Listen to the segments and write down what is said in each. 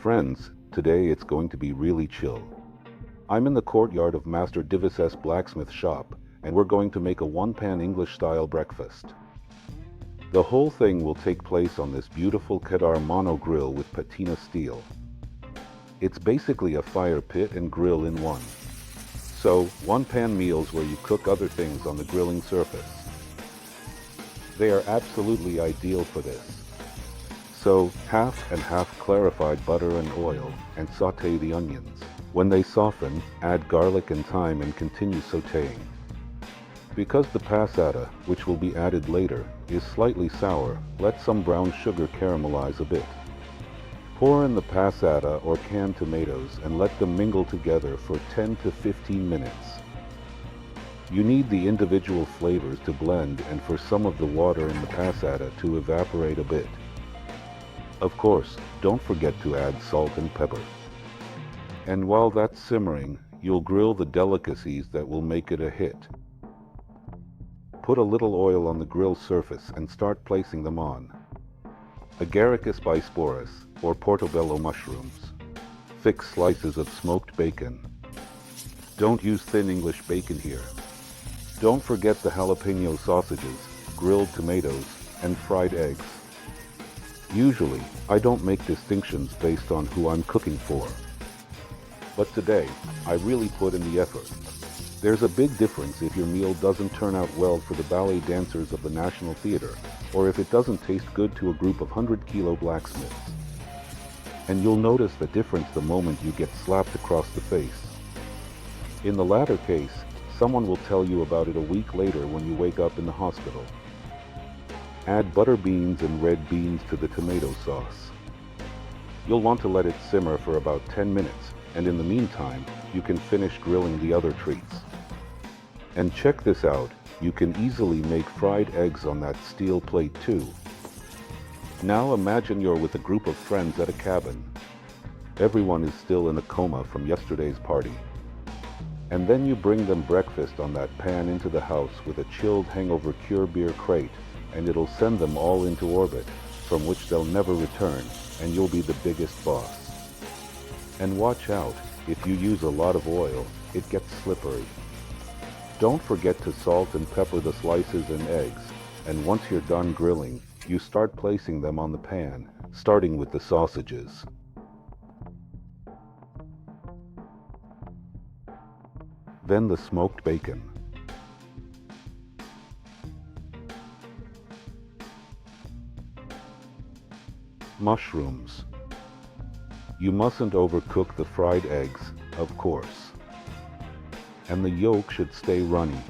friends, today it's going to be really chill. I'm in the courtyard of Master Divis's blacksmith shop, and we're going to make a one-pan English-style breakfast. The whole thing will take place on this beautiful Kedar mono grill with patina steel. It's basically a fire pit and grill in one. So, one-pan meals where you cook other things on the grilling surface. They are absolutely ideal for this. So, half and half clarified butter and oil, and sauté the onions. When they soften, add garlic and thyme and continue sautéing. Because the passata, which will be added later, is slightly sour, let some brown sugar caramelize a bit. Pour in the passata or canned tomatoes and let them mingle together for 10 to 15 minutes. You need the individual flavors to blend and for some of the water in the passata to evaporate a bit. Of course, don't forget to add salt and pepper. And while that's simmering, you'll grill the delicacies that will make it a hit. Put a little oil on the grill surface and start placing them on. Agaricus bisporus, or portobello mushrooms. Thick slices of smoked bacon. Don't use thin English bacon here. Don't forget the jalapeno sausages, grilled tomatoes, and fried eggs. Usually, I don't make distinctions based on who I'm cooking for. But today, I really put in the effort. There's a big difference if your meal doesn't turn out well for the ballet dancers of the National Theatre, or if it doesn't taste good to a group of 100-kilo blacksmiths. And you'll notice the difference the moment you get slapped across the face. In the latter case, someone will tell you about it a week later when you wake up in the hospital. Add butter beans and red beans to the tomato sauce. You'll want to let it simmer for about 10 minutes, and in the meantime, you can finish grilling the other treats. And check this out, you can easily make fried eggs on that steel plate too. Now imagine you're with a group of friends at a cabin. Everyone is still in a coma from yesterday's party. And then you bring them breakfast on that pan into the house with a chilled hangover cure beer crate, and it'll send them all into orbit, from which they'll never return, and you'll be the biggest boss. And watch out, if you use a lot of oil, it gets slippery. Don't forget to salt and pepper the slices and eggs, and once you're done grilling, you start placing them on the pan, starting with the sausages. Then the smoked bacon. Mushrooms. You mustn't overcook the fried eggs, of course. And the yolk should stay runny.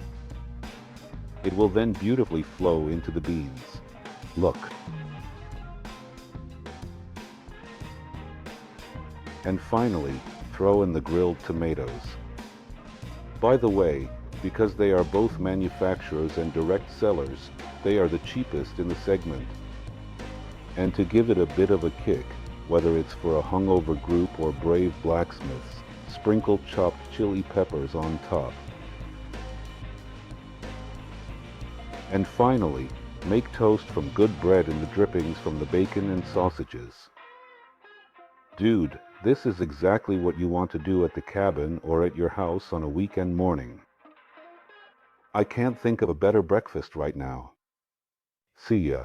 It will then beautifully flow into the beans. Look. And finally, throw in the grilled tomatoes. By the way, because they are both manufacturers and direct sellers, they are the cheapest in the segment. And to give it a bit of a kick, whether it's for a hungover group or brave blacksmiths, sprinkle chopped chili peppers on top. And finally, make toast from good bread in the drippings from the bacon and sausages. Dude, this is exactly what you want to do at the cabin or at your house on a weekend morning. I can't think of a better breakfast right now. See ya.